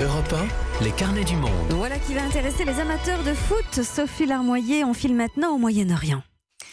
Europe 1, les carnets du monde. Voilà qui va intéresser les amateurs de foot. Sophie Larmoyer, on file maintenant au Moyen-Orient,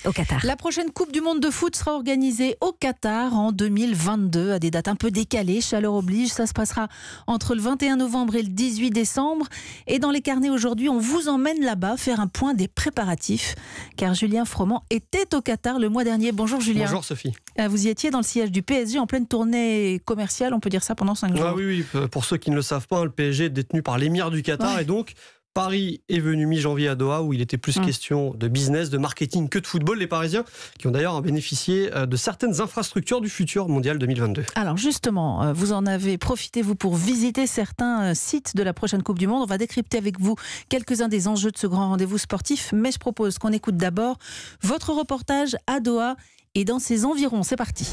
au Qatar. La prochaine Coupe du Monde de foot sera organisée au Qatar en 2022, à des dates un peu décalées, chaleur oblige. Ça se passera entre le 21 novembre et le 18 décembre. Et dans les carnets aujourd'hui, on vous emmène là-bas faire un point des préparatifs, car Julien Froment était au Qatar le mois dernier. Bonjour Julien. Bonjour Sophie. Vous y étiez dans le sillage du PSG en pleine tournée commerciale, on peut dire ça, pendant 5 jours. Ah oui, pour ceux qui ne le savent pas, le PSG est détenu par l'émir du Qatar et donc Paris est venu mi-janvier à Doha où il était plus question de business, de marketing que de football. Les Parisiens qui ont d'ailleurs bénéficié de certaines infrastructures du futur mondial 2022. Alors justement, vous en avez profité vous pour visiter certains sites de la prochaine Coupe du Monde. On va décrypter avec vous quelques-uns des enjeux de ce grand rendez-vous sportif, mais je propose qu'on écoute d'abord votre reportage à Doha et dans ses environs. C'est parti.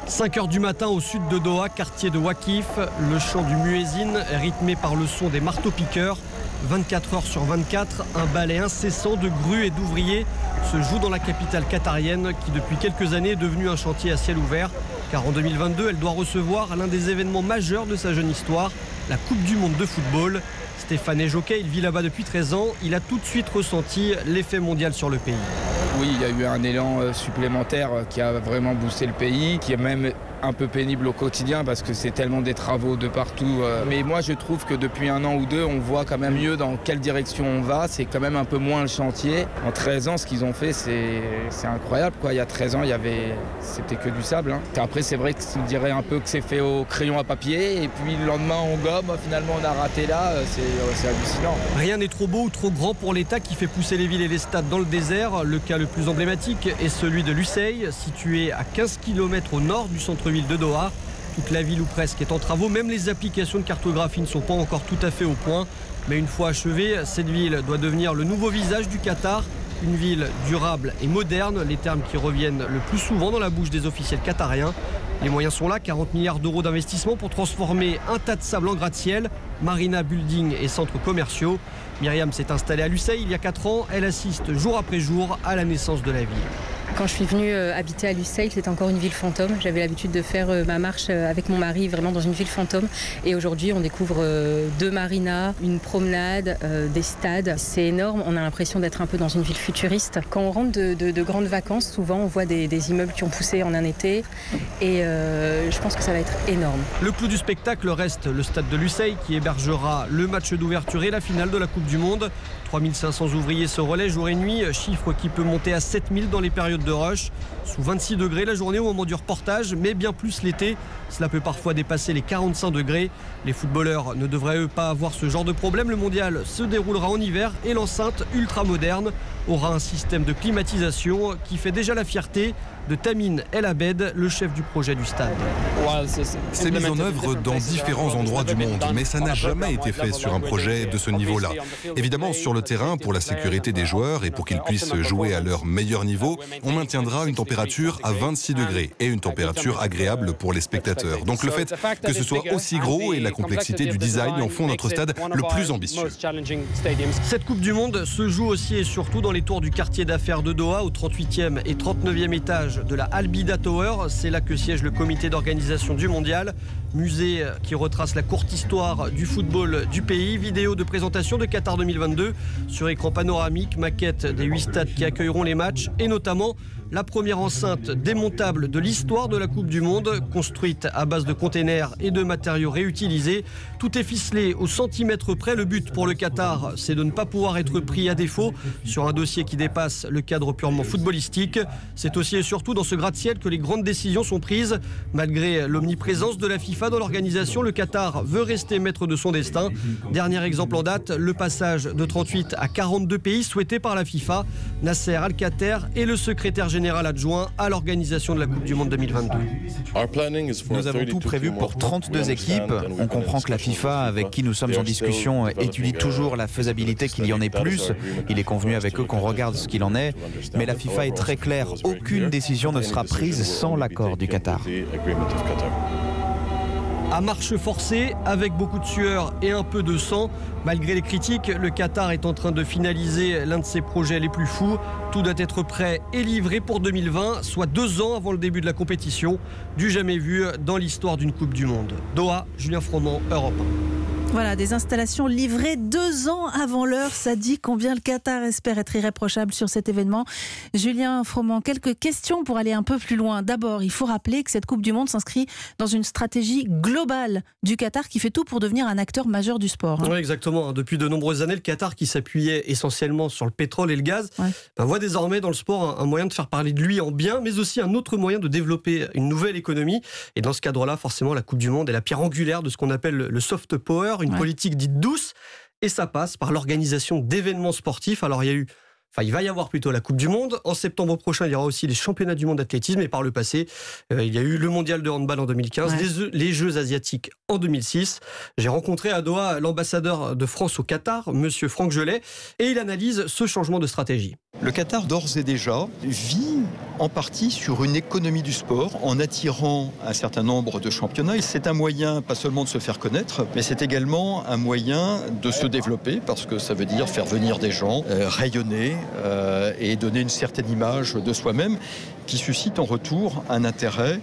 5h du matin au sud de Doha, quartier de Waqif, le chant du muezzin est rythmé par le son des marteaux-piqueurs. 24 heures sur 24, un balai incessant de grues et d'ouvriers se joue dans la capitale qatarienne qui depuis quelques années est devenue un chantier à ciel ouvert. Car en 2022, elle doit recevoir l'un des événements majeurs de sa jeune histoire, la Coupe du Monde de football. Stéphane est jockey, il vit là-bas depuis 13 ans. Il a tout de suite ressenti l'effet mondial sur le pays. Oui, il y a eu un élan supplémentaire qui a vraiment boosté le pays, qui est même un peu pénible au quotidien parce que c'est tellement des travaux de partout. Mais moi, je trouve que depuis 1 an ou 2, on voit quand même mieux dans quelle direction on va. C'est quand même un peu moins le chantier. En 13 ans, ce qu'ils ont fait, c'est incroyable, quoi. Il y a 13 ans, c'était que du sable. Après, c'est vrai que je dirais un peu que c'est fait au crayon à papier. Et puis le lendemain, on gomme. Finalement, on a raté là. C'est hallucinant. Rien n'est trop beau ou trop grand pour l'État qui fait pousser les villes et les stades dans le désert. Le cas le plus emblématique est celui de Lusail, situé à 15 km au nord du centre-ville de Doha. Toute la ville ou presque est en travaux, même les applications de cartographie ne sont pas encore tout à fait au point. Mais une fois achevée, cette ville doit devenir le nouveau visage du Qatar. Une ville durable et moderne, les termes qui reviennent le plus souvent dans la bouche des officiels qatariens. Les moyens sont là, 40 milliards d'euros d'investissement pour transformer un tas de sable en gratte-ciel, marina, building et centres commerciaux. Myriam s'est installée à Lusail il y a 4 ans. Elle assiste jour après jour à la naissance de la ville. Quand je suis venue habiter à Lusail, c'était encore une ville fantôme. J'avais l'habitude de faire ma marche avec mon mari vraiment dans une ville fantôme. Et aujourd'hui, on découvre 2 marinas, une promenade, des stades. C'est énorme. On a l'impression d'être un peu dans une ville futuriste. Quand on rentre de grandes vacances, souvent on voit des immeubles qui ont poussé en un été. Et je pense que ça va être énorme. Le clou du spectacle reste le stade de Lusail qui hébergera le match d'ouverture et la finale de la Coupe du Monde. 3500 ouvriers se relaient jour et nuit, chiffre qui peut monter à 7000 dans les périodes de rush. Sous 26 degrés la journée au moment du reportage, mais bien plus l'été. Cela peut parfois dépasser les 45 degrés. Les footballeurs ne devraient eux pas avoir ce genre de problème. Le mondial se déroulera en hiver et l'enceinte ultra moderne aura un système de climatisation qui fait déjà la fierté de Tamin El Abed, le chef du projet du stade. C'est mis en œuvre dans différents endroits du monde, mais ça n'a jamais été fait sur un projet de ce niveau-là. Évidemment, sur le terrain, pour la sécurité des joueurs et pour qu'ils puissent jouer à leur meilleur niveau, on maintiendra une température à 26 degrés et une température agréable pour les spectateurs. Donc le fait que ce soit aussi gros et la complexité du design en font notre stade le plus ambitieux. Cette Coupe du Monde se joue aussi et surtout dans les tours du quartier d'affaires de Doha, au 38e et 39e étage de la Al Bida Tower. C'est là que siège le comité d'organisation du mondial. Musée qui retrace la courte histoire du football du pays. Vidéo de présentation de Qatar 2022 sur écran panoramique, maquette des 8 stades qui accueilleront les matchs et notamment la première enceinte démontable de l'histoire de la Coupe du Monde, construite à base de containers et de matériaux réutilisés. Tout est ficelé au centimètre près. Le but pour le Qatar, c'est de ne pas pouvoir être pris à défaut sur un dossier qui dépasse le cadre purement footballistique. C'est aussi et surtout dans ce gratte-ciel que les grandes décisions sont prises. Malgré l'omniprésence de la FIFA dans l'organisation, le Qatar veut rester maître de son destin. Dernier exemple en date, le passage de 38 à 42 pays souhaité par la FIFA. Nasser Al-Khater est le secrétaire général adjoint à l'organisation de la Coupe du Monde 2022. Nous avons tout prévu pour 32 équipes. On comprend que la FIFA, avec qui nous sommes en discussion, étudie toujours la faisabilité qu'il y en ait plus. Il est convenu avec eux qu'on regarde ce qu'il en est. Mais la FIFA est très claire, aucune décision ne sera prise sans l'accord du Qatar. À marche forcée, avec beaucoup de sueur et un peu de sang. Malgré les critiques, le Qatar est en train de finaliser l'un de ses projets les plus fous. Tout doit être prêt et livré pour 2020, soit 2 ans avant le début de la compétition. Du jamais vu dans l'histoire d'une Coupe du Monde. Doha, Julien Froment, Europe 1. Voilà, des installations livrées 2 ans avant l'heure. Ça dit combien le Qatar espère être irréprochable sur cet événement. Julien Froment, quelques questions pour aller un peu plus loin. D'abord, il faut rappeler que cette Coupe du Monde s'inscrit dans une stratégie globale du Qatar qui fait tout pour devenir un acteur majeur du sport. Oui, exactement. Depuis de nombreuses années, le Qatar, qui s'appuyait essentiellement sur le pétrole et le gaz, voit désormais dans le sport un moyen de faire parler de lui en bien, mais aussi un autre moyen de développer une nouvelle économie. Et dans ce cadre-là, forcément, la Coupe du Monde est la pierre angulaire de ce qu'on appelle le soft power, une politique dite douce, et ça passe par l'organisation d'événements sportifs. Alors il va y avoir plutôt la Coupe du Monde. En septembre prochain, il y aura aussi les championnats du monde d'athlétisme. Et par le passé, il y a eu le mondial de handball en 2015, les Jeux asiatiques en 2006. J'ai rencontré à Doha l'ambassadeur de France au Qatar, monsieur Franck Gelais, et il analyse ce changement de stratégie. Le Qatar, d'ores et déjà, vit en partie sur une économie du sport en attirant un certain nombre de championnats. Et c'est un moyen, pas seulement de se faire connaître, mais c'est également un moyen de se développer, parce que ça veut dire faire venir des gens, rayonner et donner une certaine image de soi-même qui suscite en retour un intérêt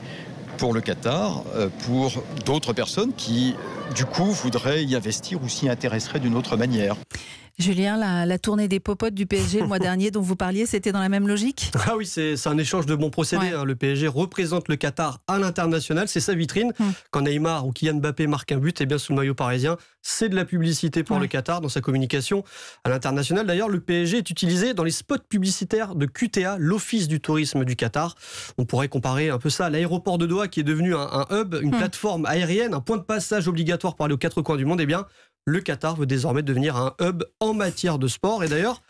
pour le Qatar, pour d'autres personnes qui, du coup, voudraient y investir ou s'y intéresseraient d'une autre manière. Julien, la tournée des popotes du PSG le mois dernier dont vous parliez, c'était dans la même logique ? Ah oui, c'est un échange de bons procédés. Le PSG représente le Qatar à l'international, c'est sa vitrine. Quand Neymar ou Kylian Mbappé marquent un but, sous le maillot parisien, c'est de la publicité pour le Qatar dans sa communication à l'international. D'ailleurs, le PSG est utilisé dans les spots publicitaires de QTA, l'Office du tourisme du Qatar. On pourrait comparer un peu ça à l'aéroport de Doha qui est devenu un hub, une plateforme aérienne, un point de passage obligatoire pour aller aux 4 coins du monde. Le Qatar veut désormais devenir un hub en matière de sport. Et d'ailleurs,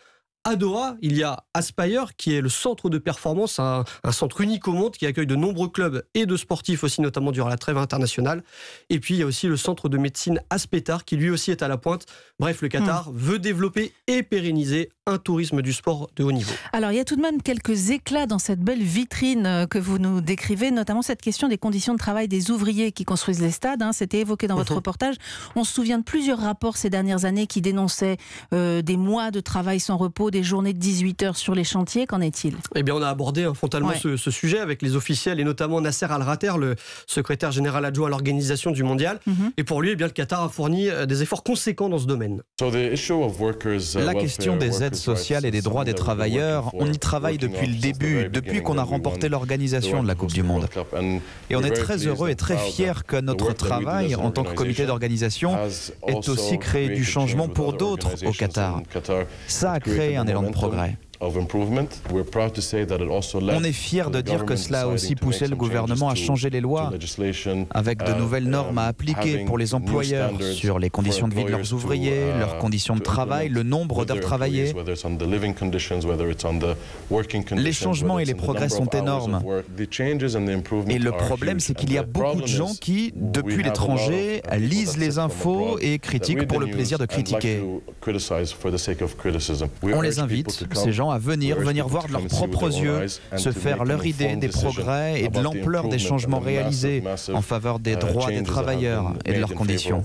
à Doha, il y a Aspire, qui est le centre de performance, un centre unique au monde qui accueille de nombreux clubs et de sportifs aussi, notamment durant la trêve internationale. Et puis, il y a aussi le centre de médecine Aspetar, qui lui aussi est à la pointe. Bref, le Qatar veut développer et pérenniser un tourisme du sport de haut niveau. Alors, il y a tout de même quelques éclats dans cette belle vitrine que vous nous décrivez, notamment cette question des conditions de travail des ouvriers qui construisent les stades. C'était évoqué dans votre reportage. On se souvient de plusieurs rapports ces dernières années qui dénonçaient des mois de travail sans repos, des journées de 18 heures sur les chantiers. Qu'en est-il ? Eh bien, on a abordé frontalement ce sujet avec les officiels et notamment Nasser Al-Rater, le secrétaire général adjoint à l'organisation du mondial. Et pour lui, le Qatar a fourni des efforts conséquents dans ce domaine. La question des aides sociales et des droits des travailleurs, on y travaille depuis le début, depuis qu'on a remporté l'organisation de la Coupe du Monde. Et on est très heureux et très fiers que notre travail en tant que comité d'organisation ait aussi créé du changement pour d'autres au Qatar. Ça a créé un élan de progrès. On est fiers de dire que cela a aussi poussé le gouvernement à changer les lois, avec de nouvelles normes à appliquer pour les employeurs sur les conditions de vie de leurs ouvriers, leurs conditions de travail, le nombre d'heures travaillées. Les changements et les progrès sont énormes. Et le problème, c'est qu'il y a beaucoup de gens qui, depuis l'étranger, lisent les infos et critiquent pour le plaisir de critiquer. On les invite, ces gens, à venir voir de leurs propres yeux, se faire leur idée des progrès et de l'ampleur des changements réalisés en faveur des droits des travailleurs et de leurs conditions.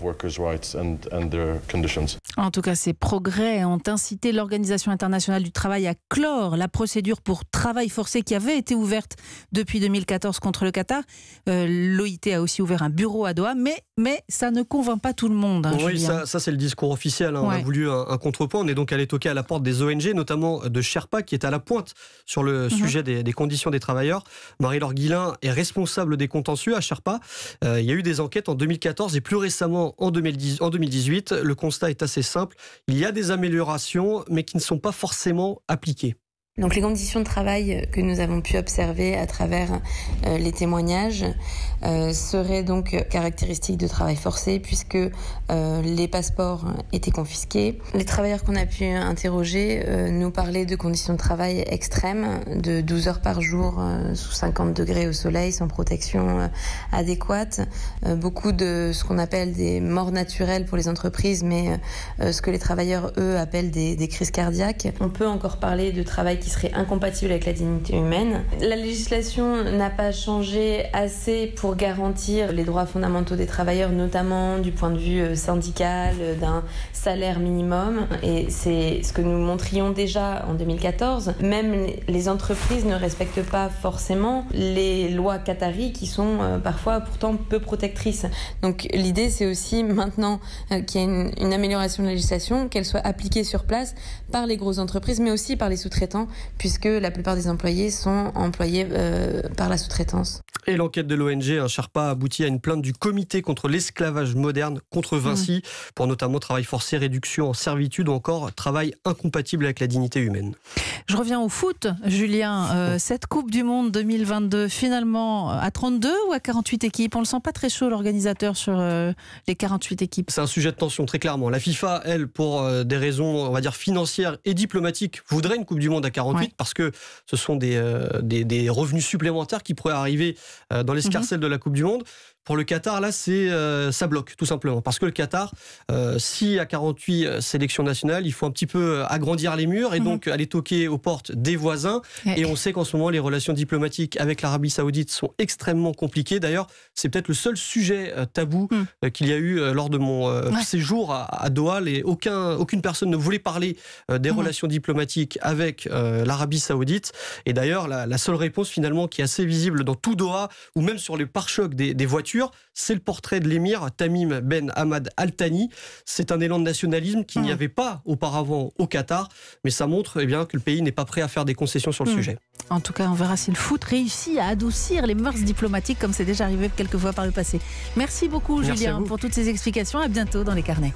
En tout cas, ces progrès ont incité l'Organisation internationale du travail à clore la procédure pour travail forcé qui avait été ouverte depuis 2014 contre le Qatar. L'OIT a aussi ouvert un bureau à Doha, mais ça ne convainc pas tout le monde. Oui, ça c'est le discours officiel. On a voulu un contrepoint. On est donc allé toquer à la porte des ONG, notamment de Sherpa, qui est à la pointe sur le sujet des conditions des travailleurs. Marie-Laure Guillain est responsable des contentieux à Sherpa. Il y a eu des enquêtes en 2014 et plus récemment en 2018. Le constat est assez simple. Il y a des améliorations, mais qui ne sont pas forcément appliquées. Donc les conditions de travail que nous avons pu observer à travers les témoignages seraient donc caractéristiques de travail forcé puisque les passeports étaient confisqués. Les travailleurs qu'on a pu interroger nous parlaient de conditions de travail extrêmes, de 12 heures par jour sous 50 degrés au soleil sans protection adéquate. Beaucoup de ce qu'on appelle des morts naturelles pour les entreprises, mais ce que les travailleurs, eux, appellent des crises cardiaques. On peut encore parler de travail qui serait incompatible avec la dignité humaine. La législation n'a pas changé assez pour garantir les droits fondamentaux des travailleurs, notamment du point de vue syndical, d'un salaire minimum. Et c'est ce que nous montrions déjà en 2014. Même les entreprises ne respectent pas forcément les lois qataries qui sont parfois pourtant peu protectrices. Donc l'idée, c'est aussi maintenant qu'il y ait une amélioration de la législation, qu'elle soit appliquée sur place par les grosses entreprises, mais aussi par les sous-traitants, puisque la plupart des employés sont employés par la sous-traitance. Et l'enquête de l'ONG Sherpa aboutit à une plainte du comité contre l'esclavage moderne contre Vinci pour notamment travail forcé, réduction en servitude ou encore travail incompatible avec la dignité humaine. Je reviens au foot, Julien. Cette Coupe du Monde 2022, finalement, à 32 ou à 48 équipes? On ne le sent pas très chaud, l'organisateur, sur les 48 équipes. C'est un sujet de tension, très clairement. La FIFA, elle, pour des raisons, on va dire, financières et diplomatiques, voudrait une Coupe du Monde à 48 parce que ce sont des revenus supplémentaires qui pourraient arriver dans l'escarcelle de la Coupe du Monde. Pour le Qatar, là, ça bloque, tout simplement. Parce que le Qatar, si à 48 sélections nationales, il faut un petit peu agrandir les murs et donc aller toquer aux portes des voisins. Et on sait qu'en ce moment, les relations diplomatiques avec l'Arabie Saoudite sont extrêmement compliquées. D'ailleurs, c'est peut-être le seul sujet tabou qu'il y a eu lors de mon séjour à Doha. Aucune personne ne voulait parler des relations diplomatiques avec l'Arabie Saoudite. Et d'ailleurs, la seule réponse, finalement, qui est assez visible dans tout Doha, ou même sur les pare-chocs des voitures, c'est le portrait de l'émir Tamim Ben Hamad Al Thani. C'est un élan de nationalisme qu'il n'y avait pas auparavant au Qatar, mais ça montre que le pays n'est pas prêt à faire des concessions sur le sujet. En tout cas, on verra si le foot réussit à adoucir les mœurs diplomatiques comme c'est déjà arrivé quelques fois par le passé. Merci beaucoup, Julien, pour toutes ces explications. À bientôt dans les carnets.